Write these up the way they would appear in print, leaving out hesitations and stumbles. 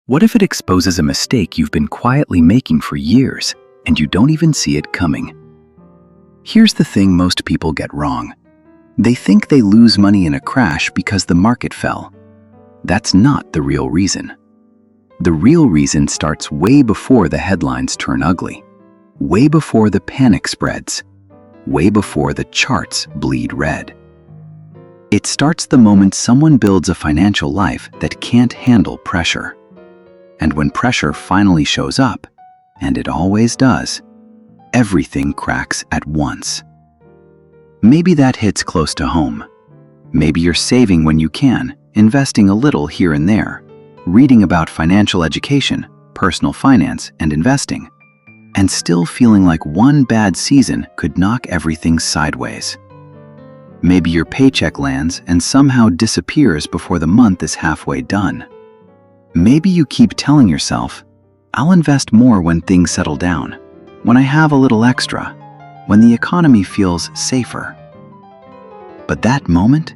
What if it exposes a mistake you've been quietly making for years and you don't even see it coming? Here's the thing most people get wrong. They think they lose money in a crash because the market fell. That's not the real reason. The real reason starts way before the headlines turn ugly, way before the panic spreads, way before the charts bleed red. It starts the moment someone builds a financial life that can't handle pressure. And when pressure finally shows up, and it always does, everything cracks at once. Maybe that hits close to home. Maybe you're saving when you can, investing a little here and there, reading about financial education, personal finance, and investing, and still feeling like one bad season could knock everything sideways. Maybe your paycheck lands and somehow disappears before the month is halfway done. Maybe you keep telling yourself, I'll invest more when things settle down, when I have a little extra, when the economy feels safer. But that moment,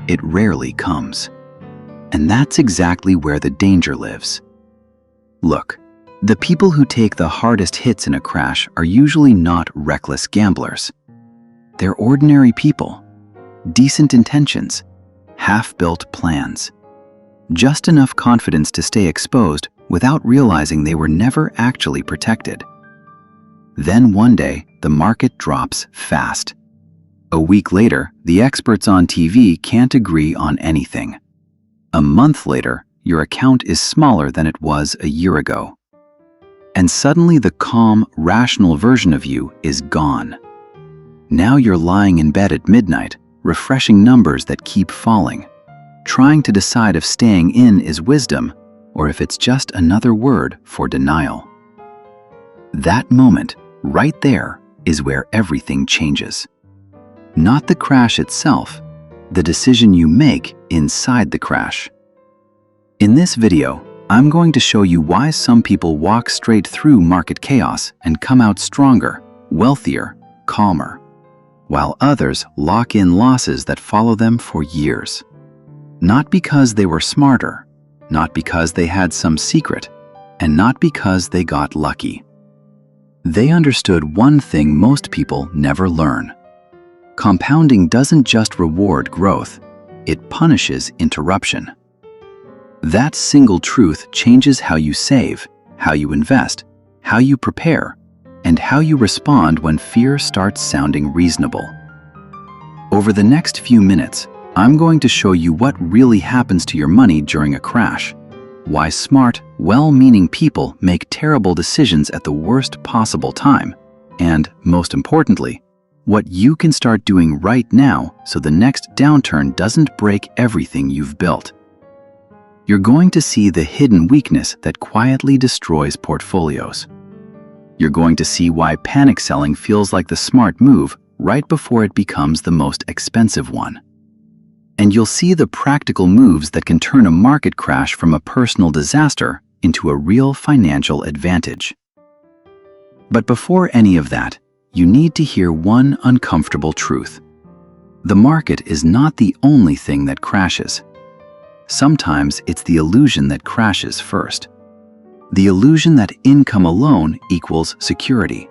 it rarely comes. And that's exactly where the danger lives. Look, the people who take the hardest hits in a crash are usually not reckless gamblers. They're ordinary people, decent intentions, half-built plans. Just enough confidence to stay exposed without realizing they were never actually protected. Then one day, the market drops fast. A week later, the experts on TV can't agree on anything. A month later, your account is smaller than it was a year ago. And suddenly the calm, rational version of you is gone. Now you're lying in bed at midnight, refreshing numbers that keep falling, trying to decide if staying in is wisdom or if it's just another word for denial. That moment, right there, is where everything changes. Not the crash itself, the decision you make inside the crash. In this video, I'm going to show you why some people walk straight through market chaos and come out stronger, wealthier, calmer, while others lock in losses that follow them for years. Not because they were smarter, not because they had some secret, and not because they got lucky. They understood one thing most people never learn. Compounding doesn't just reward growth, it punishes interruption. That single truth changes how you save, how you invest, how you prepare, and how you respond when fear starts sounding reasonable. Over the next few minutes, I'm going to show you what really happens to your money during a crash, why smart, well-meaning people make terrible decisions at the worst possible time, and, most importantly, what you can start doing right now so the next downturn doesn't break everything you've built. You're going to see the hidden weakness that quietly destroys portfolios. You're going to see why panic selling feels like the smart move right before it becomes the most expensive one. And you'll see the practical moves that can turn a market crash from a personal disaster into a real financial advantage. But before any of that, you need to hear one uncomfortable truth. The market is not the only thing that crashes. Sometimes it's the illusion that crashes first. The illusion that income alone equals security.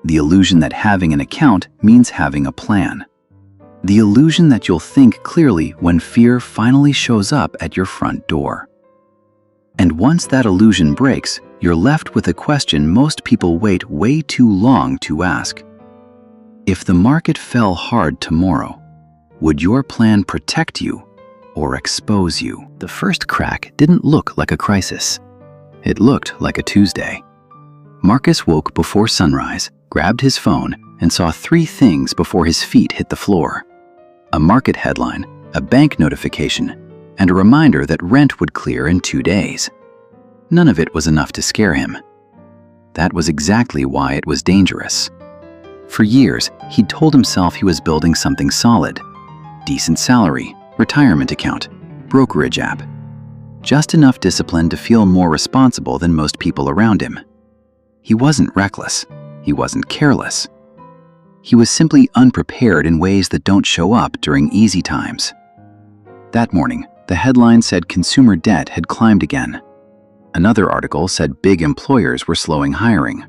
The illusion that having an account means having a plan. The illusion that you'll think clearly when fear finally shows up at your front door. And once that illusion breaks, you're left with a question most people wait way too long to ask. If the market fell hard tomorrow, would your plan protect you or expose you? The first crack didn't look like a crisis. It looked like a Tuesday. Marcus woke before sunrise, grabbed his phone, and saw three things before his feet hit the floor. A market headline, a bank notification, and a reminder that rent would clear in 2 days. None of it was enough to scare him. That was exactly why it was dangerous. For years, he'd told himself he was building something solid. Decent salary, retirement account, brokerage app. Just enough discipline to feel more responsible than most people around him. He wasn't reckless. He wasn't careless. He was simply unprepared in ways that don't show up during easy times. That morning, the headline said consumer debt had climbed again. Another article said big employers were slowing hiring.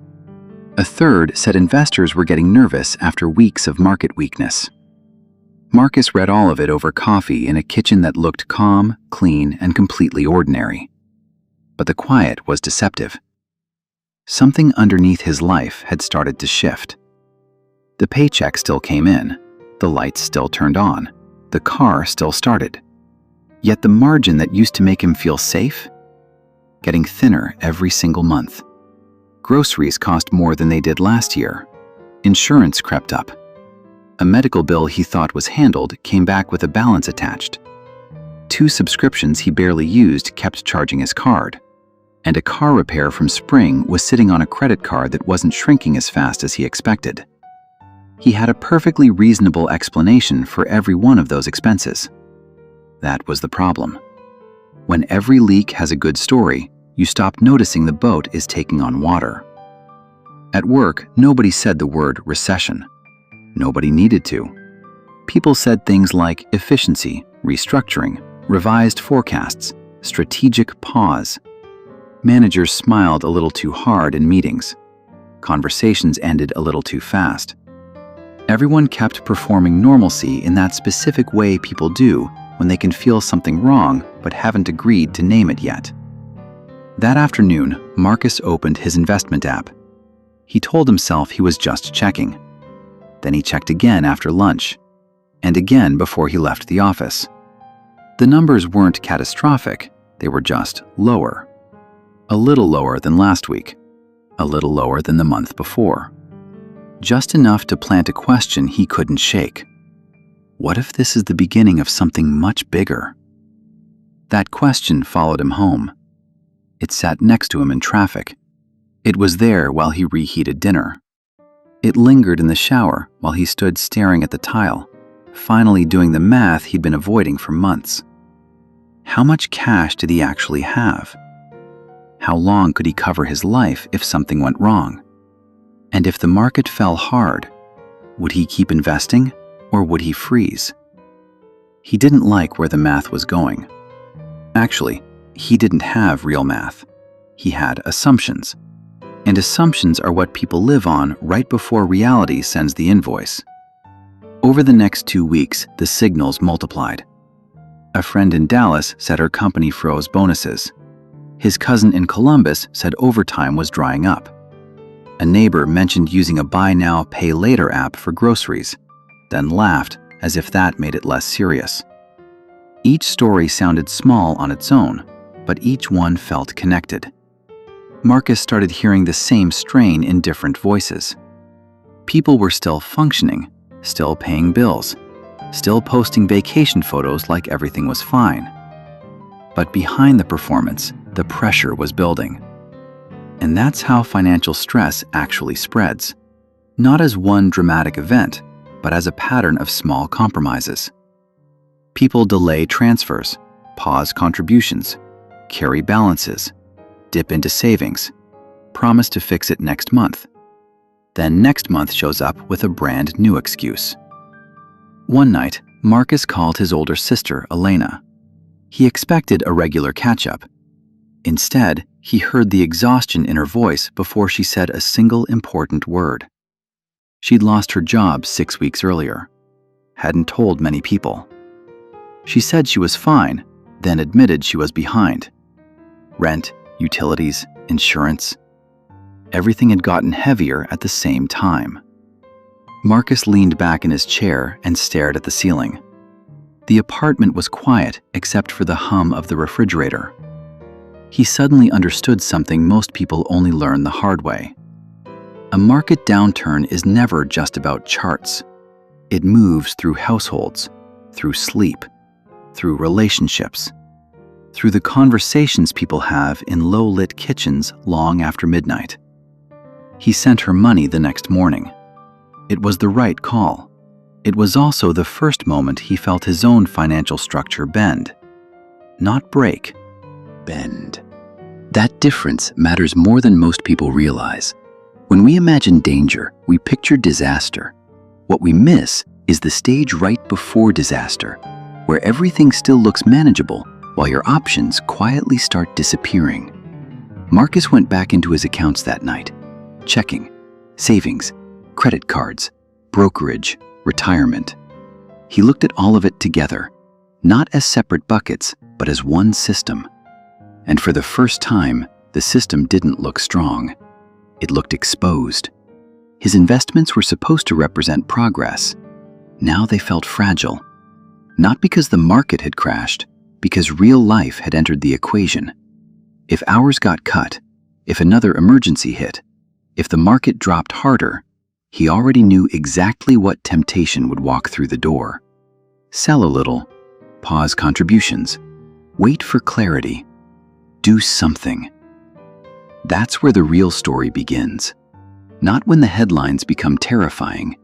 A third said investors were getting nervous after weeks of market weakness. Marcus read all of it over coffee in a kitchen that looked calm, clean, and completely ordinary. But the quiet was deceptive. Something underneath his life had started to shift. The paycheck still came in, the lights still turned on, the car still started. Yet the margin that used to make him feel safe? Getting thinner every single month. Groceries cost more than they did last year. Insurance crept up. A medical bill he thought was handled came back with a balance attached. 2 subscriptions he barely used kept charging his card. And a car repair from Spring was sitting on a credit card that wasn't shrinking as fast as he expected. He had a perfectly reasonable explanation for every one of those expenses. That was the problem. When every leak has a good story, you stop noticing the boat is taking on water. At work, nobody said the word recession. Nobody needed to. People said things like efficiency, restructuring, revised forecasts, strategic pause. Managers smiled a little too hard in meetings. Conversations ended a little too fast. Everyone kept performing normalcy in that specific way people do when they can feel something wrong but haven't agreed to name it yet. That afternoon, Marcus opened his investment app. He told himself he was just checking. Then he checked again after lunch, and again before he left the office. The numbers weren't catastrophic, they were just lower. A little lower than last week, a little lower than the month before. Just enough to plant a question he couldn't shake. What if this is the beginning of something much bigger? That question followed him home. It sat next to him in traffic. It was there while he reheated dinner. It lingered in the shower while he stood staring at the tile, finally doing the math he'd been avoiding for months. How much cash did he actually have? How long could he cover his life if something went wrong? And if the market fell hard, would he keep investing or would he freeze? He didn't like where the math was going. Actually, he didn't have real math. He had assumptions. And assumptions are what people live on right before reality sends the invoice. Over the next 2 weeks, the signals multiplied. A friend in Dallas said her company froze bonuses. His cousin in Columbus said overtime was drying up. A neighbor mentioned using a buy now, pay later app for groceries, then laughed as if that made it less serious. Each story sounded small on its own, but each one felt connected. Marcus started hearing the same strain in different voices. People were still functioning, still paying bills, still posting vacation photos like everything was fine. But behind the performance, the pressure was building. And that's how financial stress actually spreads. Not as one dramatic event, but as a pattern of small compromises. People delay transfers, pause contributions, carry balances, dip into savings, promise to fix it next month. Then next month shows up with a brand new excuse. One night, Marcus called his older sister, Elena. He expected a regular catch-up. Instead, he heard the exhaustion in her voice before she said a single important word. She'd lost her job 6 weeks earlier. Hadn't told many people. She said she was fine, then admitted she was behind. Rent, utilities, insurance. Everything had gotten heavier at the same time. Marcus leaned back in his chair and stared at the ceiling. The apartment was quiet except for the hum of the refrigerator. He suddenly understood something most people only learn the hard way. A market downturn is never just about charts. It moves through households, through sleep, through relationships, through the conversations people have in low-lit kitchens long after midnight. He sent her money the next morning. It was the right call. It was also the first moment he felt his own financial structure bend. Not break, bend. That difference matters more than most people realize. When we imagine danger, we picture disaster. What we miss is the stage right before disaster, where everything still looks manageable while your options quietly start disappearing. Marcus went back into his accounts that night. Checking, savings, credit cards, brokerage, retirement. He looked at all of it together, not as separate buckets, but as one system. And for the first time, the system didn't look strong. It looked exposed. His investments were supposed to represent progress. Now they felt fragile. Not because the market had crashed, because real life had entered the equation. If hours got cut, if another emergency hit, if the market dropped harder, he already knew exactly what temptation would walk through the door. Sell a little, pause contributions, wait for clarity, do something. That's where the real story begins. Not when the headlines become terrifying,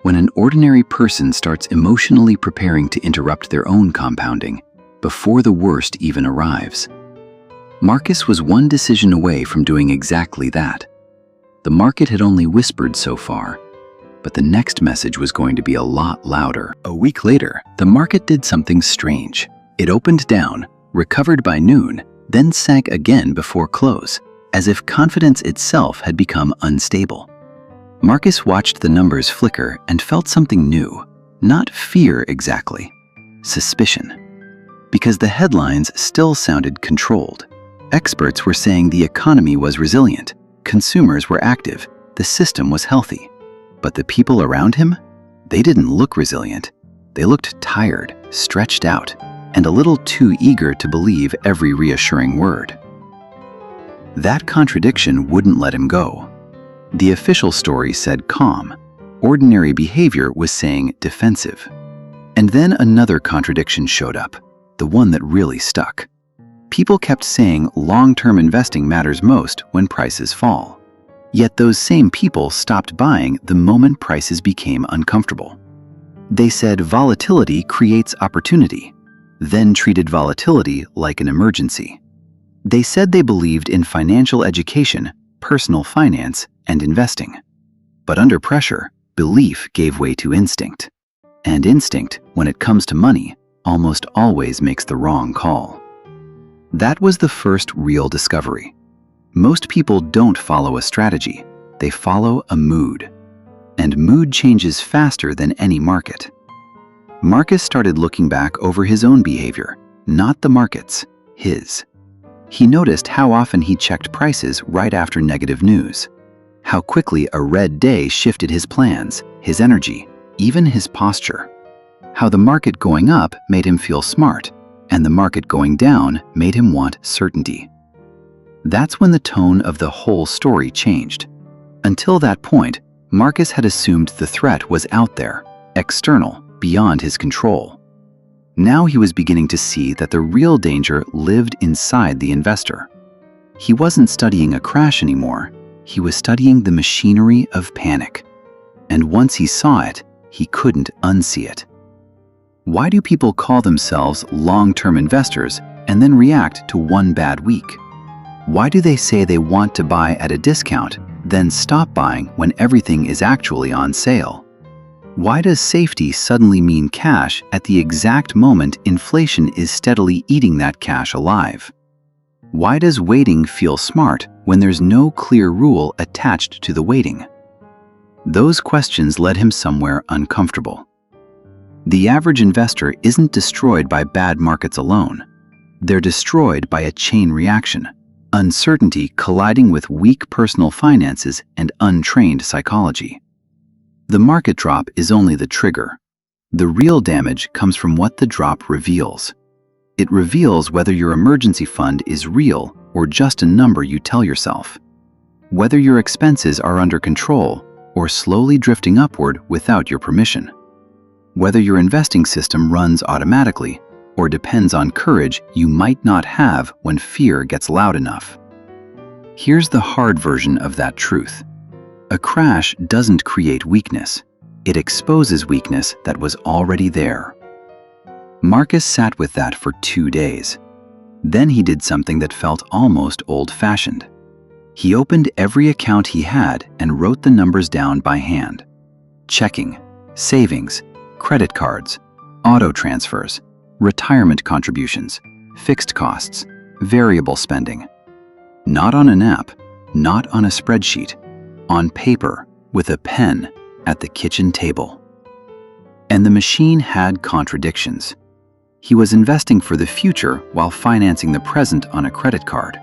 when an ordinary person starts emotionally preparing to interrupt their own compounding before the worst even arrives. Marcus was one decision away from doing exactly that. The market had only whispered so far, but the next message was going to be a lot louder. A week later, the market did something strange. It opened down, recovered by noon, then sank again before close, as if confidence itself had become unstable. Marcus watched the numbers flicker and felt something new, not fear exactly, suspicion. Because the headlines still sounded controlled. Experts were saying the economy was resilient, consumers were active, the system was healthy. But the people around him? They didn't look resilient. They looked tired, stretched out, and a little too eager to believe every reassuring word. That contradiction wouldn't let him go. The official story said calm. Ordinary behavior was saying defensive. And then another contradiction showed up, the one that really stuck. People kept saying long-term investing matters most when prices fall. Yet those same people stopped buying the moment prices became uncomfortable. They said volatility creates opportunity, then treated volatility like an emergency. They said they believed in financial education, personal finance, and investing. But under pressure, belief gave way to instinct. And instinct, when it comes to money, almost always makes the wrong call. That was the first real discovery. Most people don't follow a strategy, they follow a mood. And mood changes faster than any market. Marcus started looking back over his own behavior, not the market's, his. He noticed how often he checked prices right after negative news, how quickly a red day shifted his plans, his energy, even his posture, how the market going up made him feel smart, and the market going down made him want certainty. That's when the tone of the whole story changed. Until that point, Marcus had assumed the threat was out there, external, beyond his control. Now he was beginning to see that the real danger lived inside the investor. He wasn't studying a crash anymore, he was studying the machinery of panic. And once he saw it, he couldn't unsee it. Why do people call themselves long-term investors and then react to one bad week? Why do they say they want to buy at a discount, then stop buying when everything is actually on sale? Why does safety suddenly mean cash at the exact moment inflation is steadily eating that cash alive? Why does waiting feel smart when there's no clear rule attached to the waiting? Those questions led him somewhere uncomfortable. The average investor isn't destroyed by bad markets alone. They're destroyed by a chain reaction, uncertainty colliding with weak personal finances and untrained psychology. The market drop is only the trigger. The real damage comes from what the drop reveals. It reveals whether your emergency fund is real or just a number you tell yourself. Whether your expenses are under control or slowly drifting upward without your permission. Whether your investing system runs automatically or depends on courage you might not have when fear gets loud enough. Here's the hard version of that truth. A crash doesn't create weakness. It exposes weakness that was already there. Marcus sat with that for 2 days. Then he did something that felt almost old-fashioned. He opened every account he had and wrote the numbers down by hand. Checking, savings, credit cards, auto transfers, retirement contributions, fixed costs, variable spending. Not on an app, not on a spreadsheet, on paper with a pen at the kitchen table. And the machine had contradictions. He was investing for the future while financing the present on a credit card.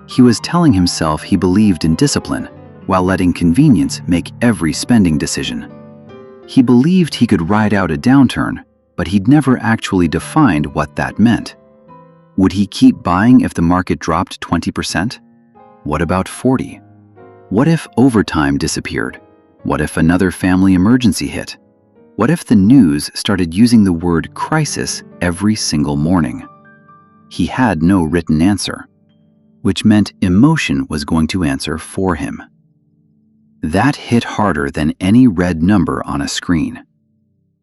He was telling himself he believed in discipline while letting convenience make every spending decision. He believed he could ride out a downturn, but he'd never actually defined what that meant. Would he keep buying if the market dropped 20%? What about 40? What if overtime disappeared? What if another family emergency hit? What if the news started using the word crisis every single morning? He had no written answer, which meant emotion was going to answer for him. That hit harder than any red number on a screen.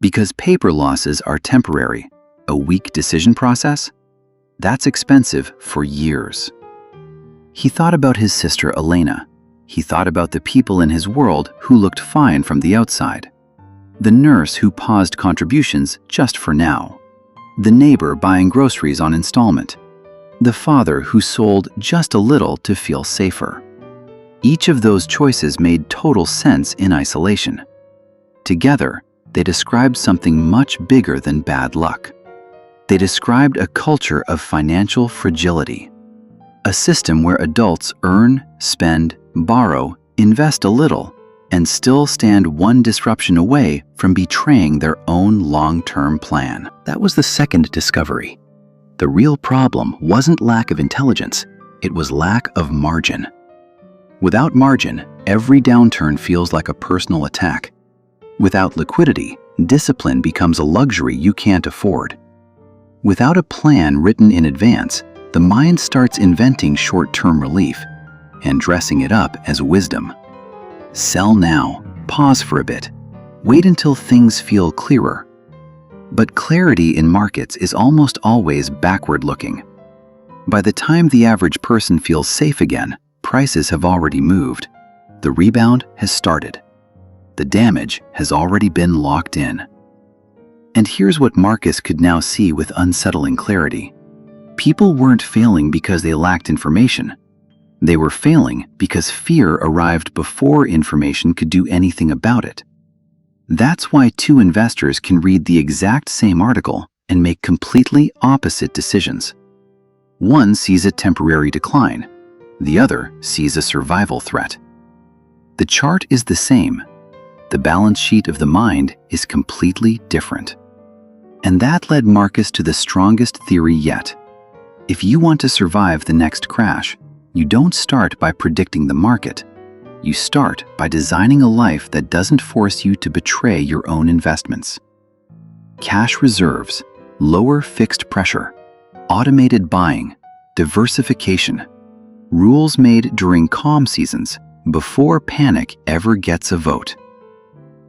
Because paper losses are temporary, a weak decision process? That's expensive for years. He thought about his sister Elena. He thought about the people in his world who looked fine from the outside. The nurse who paused contributions just for now. The neighbor buying groceries on installment. The father who sold just a little to feel safer. Each of those choices made total sense in isolation. Together, they described something much bigger than bad luck. They described a culture of financial fragility. A system where adults earn, spend, borrow, invest a little, and still stand one disruption away from betraying their own long-term plan. That was the second discovery. The real problem wasn't lack of intelligence, it was lack of margin. Without margin, every downturn feels like a personal attack. Without liquidity, discipline becomes a luxury you can't afford. Without a plan written in advance, the mind starts inventing short-term relief and dressing it up as wisdom. Sell now, pause for a bit, wait until things feel clearer. But clarity in markets is almost always backward-looking. By the time the average person feels safe again, prices have already moved. The rebound has started. The damage has already been locked in. And here's what Marcus could now see with unsettling clarity. People weren't failing because they lacked information. They were failing because fear arrived before information could do anything about it. That's why two investors can read the exact same article and make completely opposite decisions. One sees a temporary decline. The other sees a survival threat. The chart is the same. The balance sheet of the mind is completely different. And that led Marcus to the strongest theory yet. If you want to survive the next crash, you don't start by predicting the market. You start by designing a life that doesn't force you to betray your own investments. Cash reserves, lower fixed pressure, automated buying, diversification, rules made during calm seasons before panic ever gets a vote.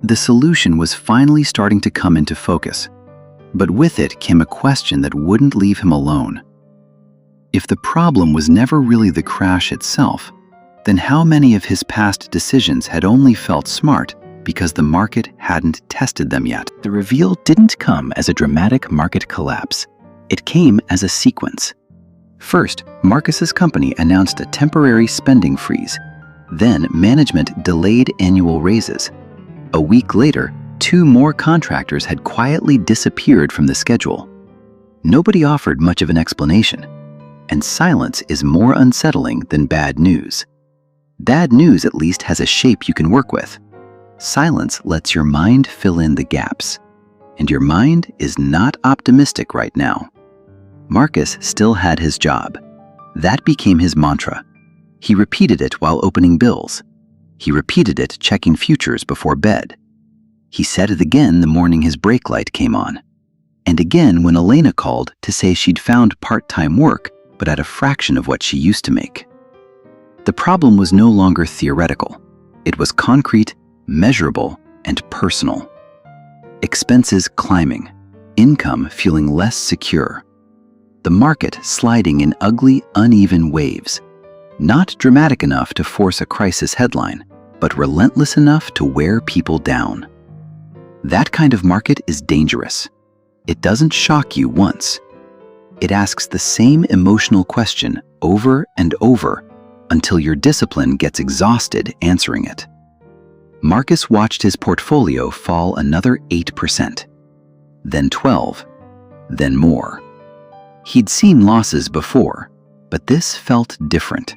The solution was finally starting to come into focus, but with it came a question that wouldn't leave him alone. If the problem was never really the crash itself, then how many of his past decisions had only felt smart because the market hadn't tested them yet? The reveal didn't come as a dramatic market collapse. It came as a sequence. First, Marcus's company announced a temporary spending freeze. Then, management delayed annual raises. A week later, 2 more contractors had quietly disappeared from the schedule. Nobody offered much of an explanation. And silence is more unsettling than bad news. Bad news at least has a shape you can work with. Silence lets your mind fill in the gaps. And your mind is not optimistic right now. Marcus still had his job. That became his mantra. He repeated it while opening bills. He repeated it checking futures before bed. He said it again the morning his brake light came on. And again when Elena called to say she'd found part-time work, but at a fraction of what she used to make. The problem was no longer theoretical. It was concrete, measurable, and personal. Expenses climbing, income feeling less secure. The market sliding in ugly, uneven waves. Not dramatic enough to force a crisis headline, but relentless enough to wear people down. That kind of market is dangerous. It doesn't shock you once. It asks the same emotional question over and over until your discipline gets exhausted answering it. Marcus watched his portfolio fall another 8%, then 12%, then more. He'd seen losses before, but this felt different.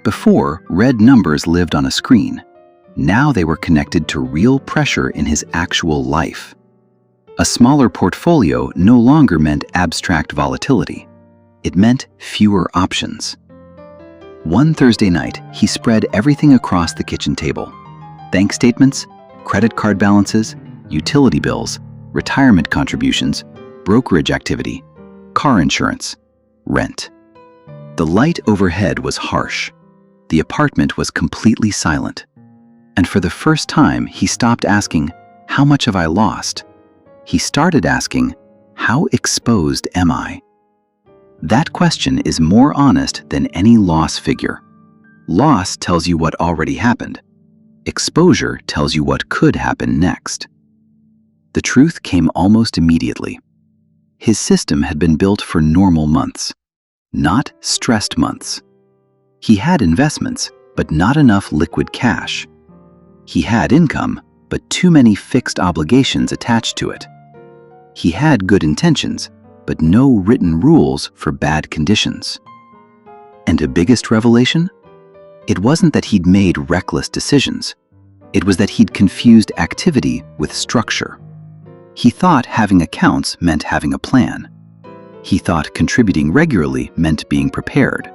Before, red numbers lived on a screen. Now they were connected to real pressure in his actual life. A smaller portfolio no longer meant abstract volatility. It meant fewer options. One Thursday night, he spread everything across the kitchen table. Bank statements, credit card balances, utility bills, retirement contributions, brokerage activity, car insurance, rent. The light overhead was harsh. The apartment was completely silent. And for the first time, he stopped asking, "How much have I lost?" He started asking, "How exposed am I?" That question is more honest than any loss figure. Loss tells you what already happened. Exposure tells you what could happen next. The truth came almost immediately. His system had been built for normal months, not stressed months. He had investments, but not enough liquid cash. He had income, but too many fixed obligations attached to it. He had good intentions, but no written rules for bad conditions. And the biggest revelation? It wasn't that he'd made reckless decisions. It was that he'd confused activity with structure. He thought having accounts meant having a plan. He thought contributing regularly meant being prepared.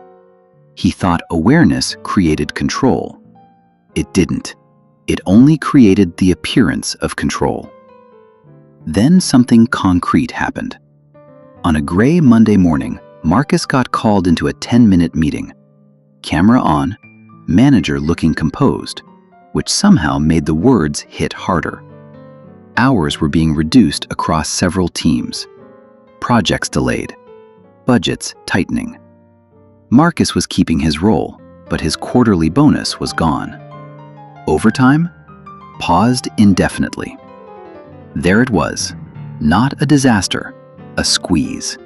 He thought awareness created control. It didn't. It only created the appearance of control. Then something concrete happened. On a gray Monday morning, Marcus got called into a 10-minute meeting. Camera on, manager looking composed, which somehow made the words hit harder. Hours were being reduced across several teams. Projects delayed. Budgets tightening. Marcus was keeping his role, but his quarterly bonus was gone. Overtime? Paused indefinitely. There it was. Not a disaster, a squeeze.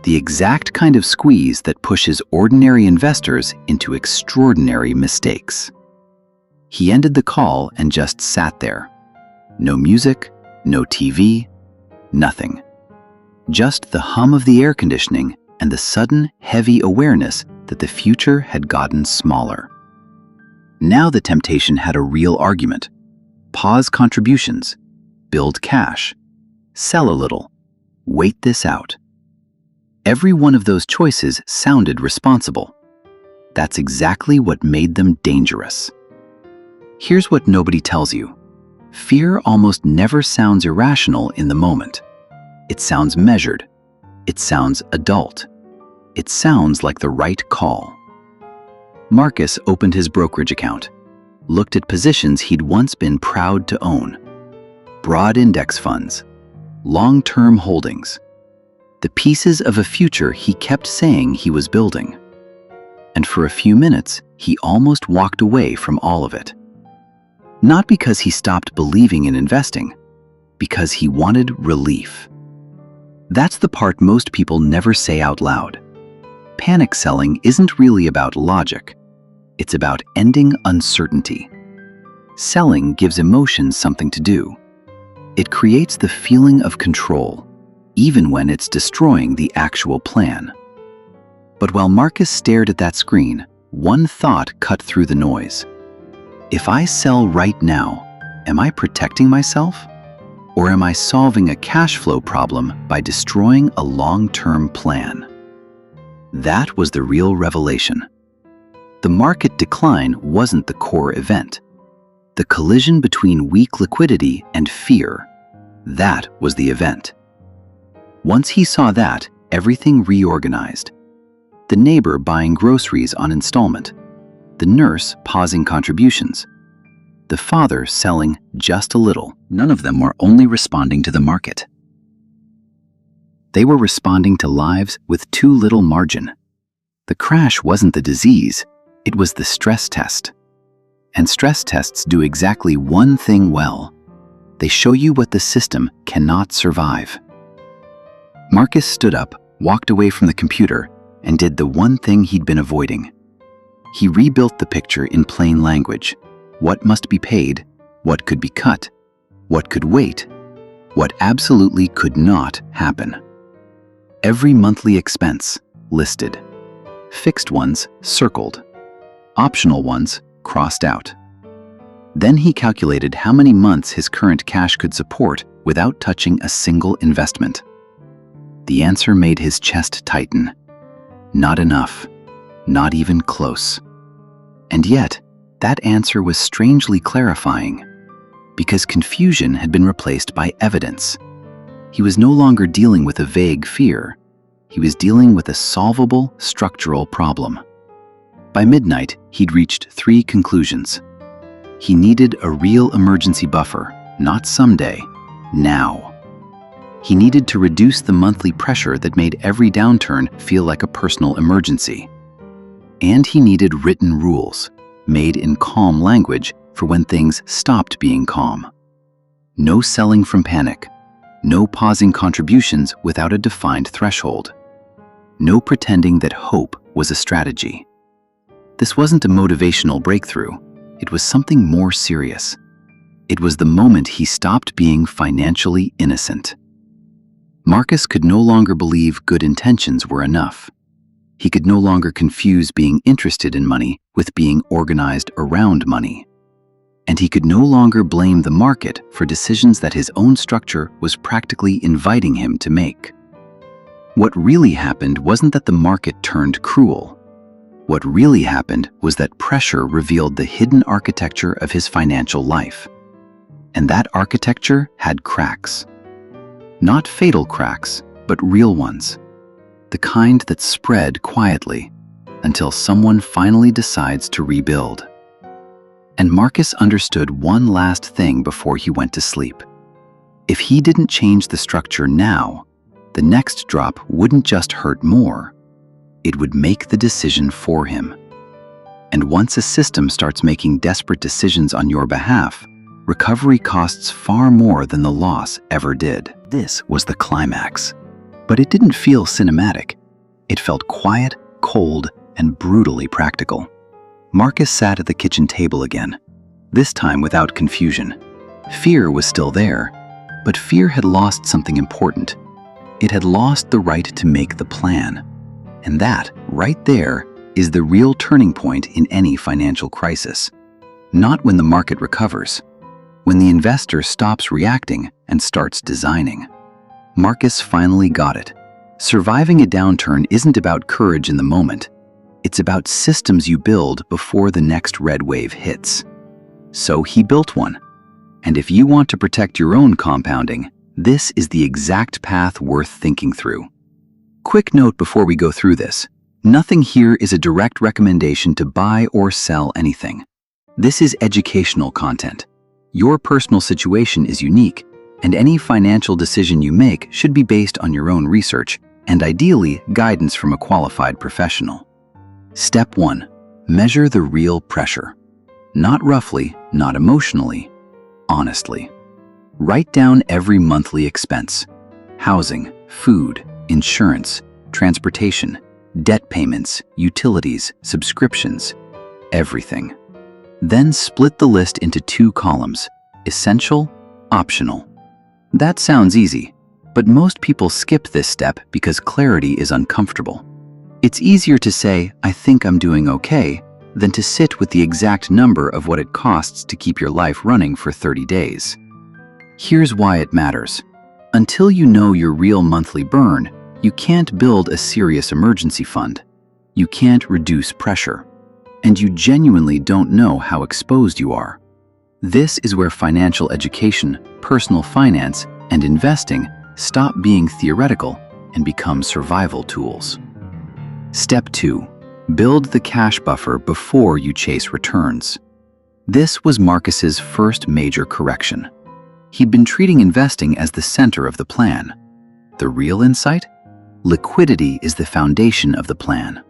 The exact kind of squeeze that pushes ordinary investors into extraordinary mistakes. He ended the call and just sat there. No music, no TV, nothing. Just the hum of the air conditioning and the sudden, heavy awareness that the future had gotten smaller. Now the temptation had a real argument. Pause contributions, build cash, sell a little, wait this out. Every one of those choices sounded responsible. That's exactly what made them dangerous. Here's what nobody tells you. Fear almost never sounds irrational in the moment. It sounds measured. It sounds adult. It sounds like the right call. Marcus opened his brokerage account, looked at positions he'd once been proud to own. Broad index funds, long-term holdings, the pieces of a future he kept saying he was building. And for a few minutes, he almost walked away from all of it. Not because he stopped believing in investing, because he wanted relief. That's the part most people never say out loud. Panic selling isn't really about logic. It's about ending uncertainty. Selling gives emotions something to do. It creates the feeling of control, even when it's destroying the actual plan. But while Marcus stared at that screen, one thought cut through the noise. If I sell right now, am I protecting myself? Or am I solving a cash flow problem by destroying a long-term plan? That was the real revelation. The market decline wasn't the core event. The collision between weak liquidity and fear, that was the event. Once he saw that, everything reorganized. The neighbor buying groceries on installment, the nurse pausing contributions, the father selling just a little. None of them were only responding to the market. They were responding to lives with too little margin. The crash wasn't the disease, it was the stress test. And stress tests do exactly one thing well. They show you what the system cannot survive. Marcus stood up, walked away from the computer, and did the one thing he'd been avoiding. He rebuilt the picture in plain language. What must be paid, what could be cut, what could wait, what absolutely could not happen. Every monthly expense listed. Fixed ones circled. Optional ones crossed out. Then he calculated how many months his current cash could support without touching a single investment. The answer made his chest tighten. Not enough. Not even close. And yet, that answer was strangely clarifying, because confusion had been replaced by evidence. He was no longer dealing with a vague fear. He was dealing with a solvable, structural problem. By midnight, he'd reached 3 conclusions. He needed a real emergency buffer, not someday, now. He needed to reduce the monthly pressure that made every downturn feel like a personal emergency. And he needed written rules, made in calm language for when things stopped being calm. No selling from panic. No pausing contributions without a defined threshold. No pretending that hope was a strategy. This wasn't a motivational breakthrough. It was something more serious. It was the moment he stopped being financially innocent. Marcus could no longer believe good intentions were enough. He could no longer confuse being interested in money with being organized around money. And he could no longer blame the market for decisions that his own structure was practically inviting him to make. What really happened wasn't that the market turned cruel. What really happened was that pressure revealed the hidden architecture of his financial life. And that architecture had cracks. Not fatal cracks, but real ones. The kind that spread quietly until someone finally decides to rebuild. And Marcus understood one last thing before he went to sleep. If he didn't change the structure now, the next drop wouldn't just hurt more. It would make the decision for him. And once a system starts making desperate decisions on your behalf, recovery costs far more than the loss ever did. This was the climax. But it didn't feel cinematic. It felt quiet, cold, and brutally practical. Marcus sat at the kitchen table again, this time without confusion. Fear was still there, but fear had lost something important. It had lost the right to make the plan. And that, right there, is the real turning point in any financial crisis. Not when the market recovers, when the investor stops reacting and starts designing. Marcus finally got it. Surviving a downturn isn't about courage in the moment. It's about systems you build before the next red wave hits. So he built one. And if you want to protect your own compounding, this is the exact path worth thinking through. Quick note before we go through this. Nothing here is a direct recommendation to buy or sell anything. This is educational content. Your personal situation is unique, and any financial decision you make should be based on your own research and ideally guidance from a qualified professional. Step 1. Measure the real pressure. Not roughly, not emotionally, honestly. Write down every monthly expense. Housing, food, insurance, transportation, debt payments, utilities, subscriptions, everything. Then split the list into 2 columns, essential, optional. That sounds easy, but most people skip this step because clarity is uncomfortable. It's easier to say, I think I'm doing okay, than to sit with the exact number of what it costs to keep your life running for 30 days. Here's why it matters. Until you know your real monthly burn, you can't build a serious emergency fund. You can't reduce pressure. And you genuinely don't know how exposed you are. This is where financial education, personal finance, and investing stop being theoretical and become survival tools. Step 2. Build the cash buffer before you chase returns. This was Marcus's first major correction. He'd been treating investing as the center of the plan. The real insight? Liquidity is the foundation of the plan.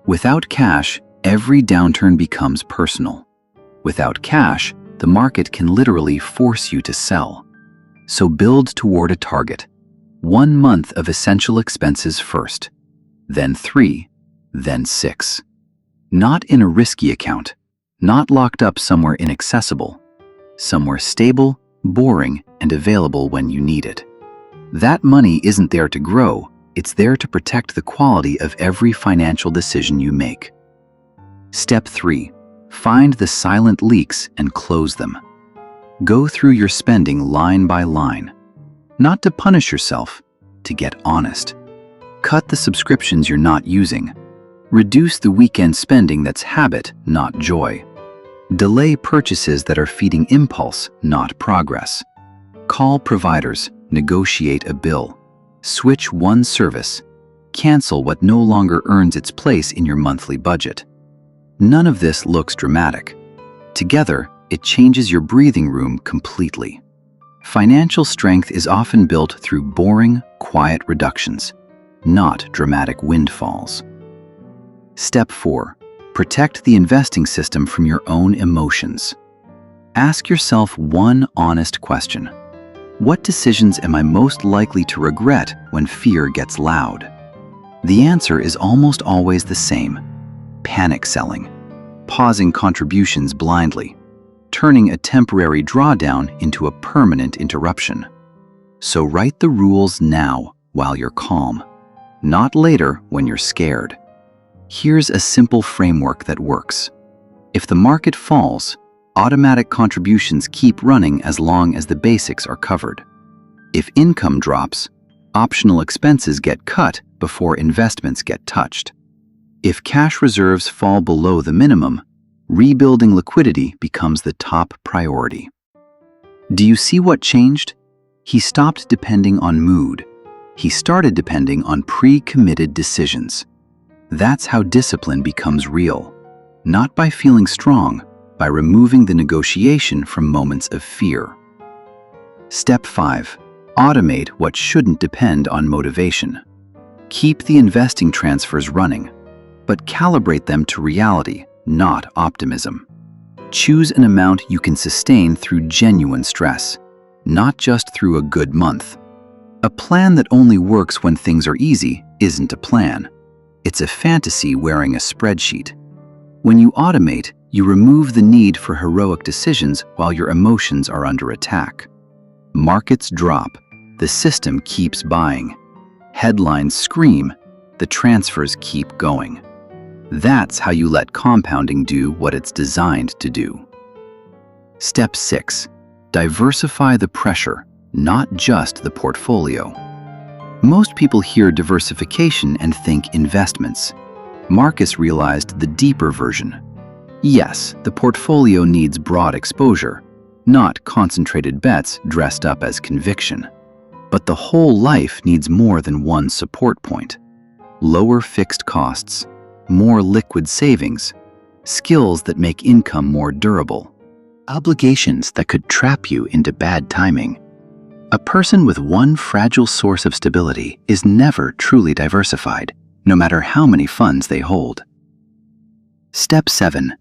Without cash, every downturn becomes personal. Without cash, the market can literally force you to sell. So build toward a target. 1 month of essential expenses first, then 3, then 6. Not in a risky account, not locked up somewhere inaccessible, somewhere stable, boring, and available when you need it. That money isn't there to grow, it's there to protect the quality of every financial decision you make. Step 3. Find the silent leaks and close them. Go through your spending line by line. Not to punish yourself, to get honest. Cut the subscriptions you're not using. Reduce the weekend spending that's habit, not joy. Delay purchases that are feeding impulse, not progress. Call providers, negotiate a bill. Switch one service. Cancel what no longer earns its place in your monthly budget. None of this looks dramatic. Together, it changes your breathing room completely. Financial strength is often built through boring, quiet reductions, not dramatic windfalls. Step 4. Protect the investing system from your own emotions. Ask yourself one honest question. What decisions am I most likely to regret when fear gets loud? The answer is almost always the same. Panic selling. Pausing contributions blindly. Turning a temporary drawdown into a permanent interruption. So write the rules now while you're calm, not later when you're scared. Here's a simple framework that works. If the market falls, automatic contributions keep running as long as the basics are covered. If income drops, optional expenses get cut before investments get touched. If cash reserves fall below the minimum, rebuilding liquidity becomes the top priority. Do you see what changed? He stopped depending on mood. He started depending on pre-committed decisions. That's how discipline becomes real. Not by feeling strong, by removing the negotiation from moments of fear. Step 5. Automate what shouldn't depend on motivation. Keep the investing transfers running, but calibrate them to reality, not optimism. Choose an amount you can sustain through genuine stress, not just through a good month. A plan that only works when things are easy isn't a plan. It's a fantasy wearing a spreadsheet. When you automate, you remove the need for heroic decisions while your emotions are under attack. Markets drop, the system keeps buying. Headlines scream, the transfers keep going. That's how you let compounding do what it's designed to do. Step 6. Diversify the pressure, not just the portfolio. Most people hear diversification and think investments. Marcus realized the deeper version. Yes, the portfolio needs broad exposure, not concentrated bets dressed up as conviction. But the whole life needs more than one support point. Lower fixed costs, more liquid savings, skills that make income more durable, obligations that could trap you into bad timing. A person with one fragile source of stability is never truly diversified, no matter how many funds they hold. Step 7.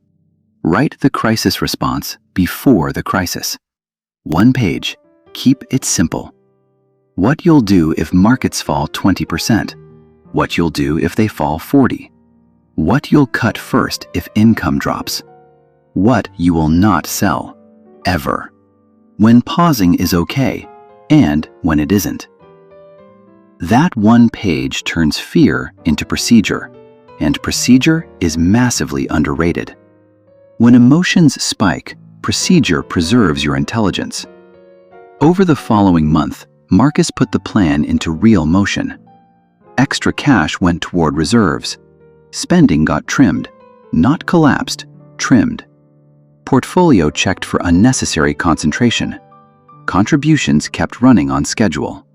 Write the crisis response before the crisis. One page. Keep it simple. What you'll do if markets fall 20%. What you'll do if they fall 40%. What you'll cut first if income drops. What you will not sell. Ever. When pausing is okay, and when it isn't. That one page turns fear into procedure, and procedure is massively underrated. When emotions spike, procedure preserves your intelligence. Over the following month, Marcus put the plan into real motion. Extra cash went toward reserves. Spending got trimmed, not collapsed, trimmed. Portfolio checked for unnecessary concentration. Contributions kept running on schedule.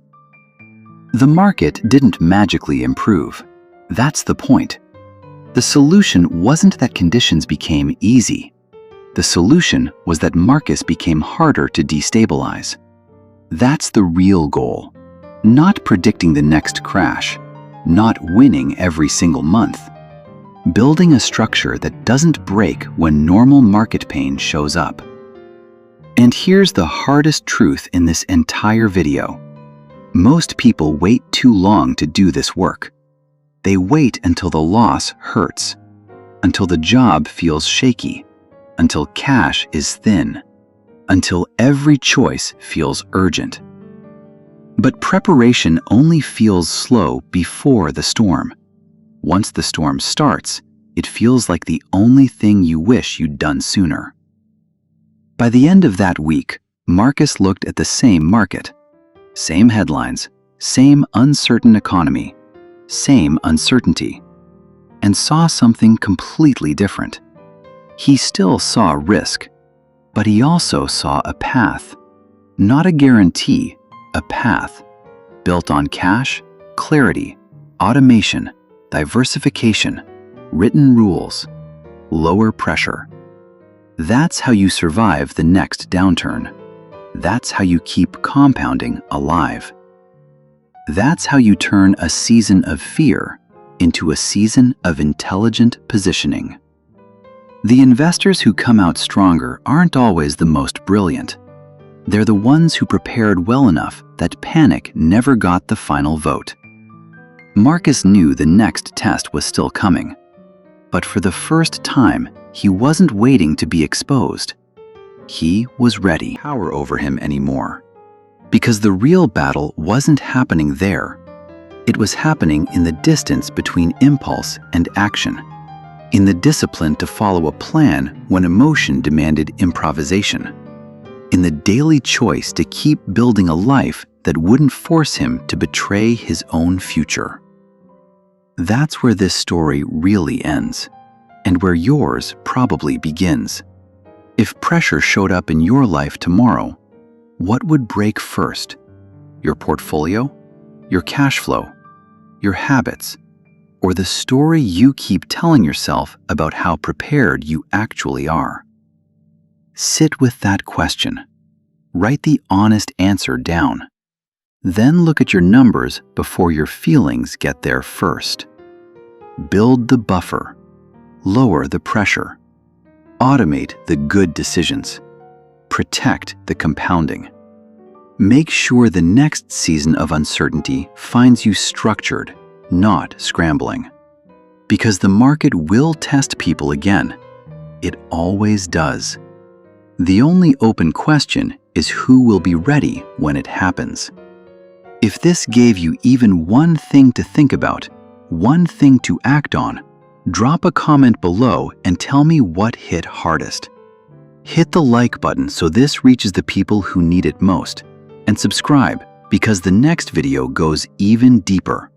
The market didn't magically improve. That's the point. The solution wasn't that conditions became easy. The solution was that Marcus became harder to destabilize. That's the real goal. Not predicting the next crash, not winning every single month. Building a structure that doesn't break when normal market pain shows up. And here's the hardest truth in this entire video. Most people wait too long to do this work. They wait until the loss hurts. until the job feels shaky, until cash is thin, until every choice feels urgent. But preparation only feels slow before the storm. Once the storm starts, it feels like the only thing you wish you'd done sooner. By the end of that week, Marcus looked at the same market. Same headlines, same uncertain economy, same uncertainty, and saw something completely different. He still saw risk, but he also saw a path. Not a guarantee, a path. Built on cash, clarity, automation, diversification, written rules, lower pressure. That's how you survive the next downturn. That's how you keep compounding alive. That's how you turn a season of fear into a season of intelligent positioning. The investors who come out stronger aren't always the most brilliant. They're the ones who prepared well enough that panic never got the final vote. Marcus knew the next test was still coming. But for the first time, he wasn't waiting to be exposed. He was ready. Power over him anymore. Because the real battle wasn't happening there. It was happening in the distance between impulse and action. In the discipline to follow a plan when emotion demanded improvisation. In the daily choice to keep building a life that wouldn't force him to betray his own future. That's where this story really ends, and where yours probably begins. If pressure showed up in your life tomorrow, what would break first? Your portfolio? Your cash flow? Your habits? Or the story you keep telling yourself about how prepared you actually are? Sit with that question. Write the honest answer down. Then look at your numbers before your feelings get there first. Build the buffer. Lower the pressure. Automate the good decisions. Protect the compounding. Make sure the next season of uncertainty finds you structured, not scrambling. Because the market will test people again. It always does. The only open question is who will be ready when it happens. If this gave you even one thing to think about, one thing to act on, drop a comment below and tell me what hit hardest. Hit the like button so this reaches the people who need it most, and subscribe because the next video goes even deeper.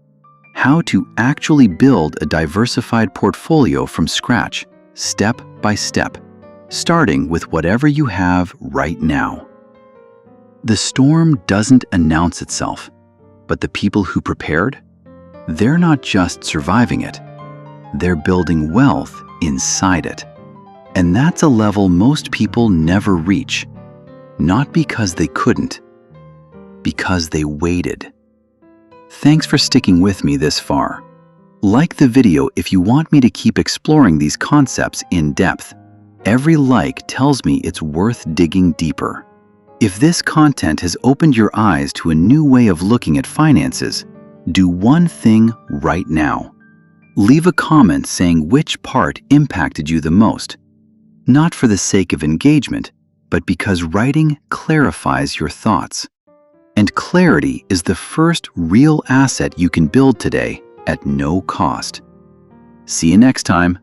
How to actually build a diversified portfolio from scratch, step by step, starting with whatever you have right now. The storm doesn't announce itself, but the people who prepared, they're not just surviving it, they're building wealth inside it. And that's a level most people never reach, not because they couldn't, because they waited. Thanks for sticking with me this far. Like the video if you want me to keep exploring these concepts in depth. Every like tells me it's worth digging deeper. If this content has opened your eyes to a new way of looking at finances, do one thing right now. Leave a comment saying which part impacted you the most. Not for the sake of engagement, but because writing clarifies your thoughts. And clarity is the first real asset you can build today at no cost. See you next time.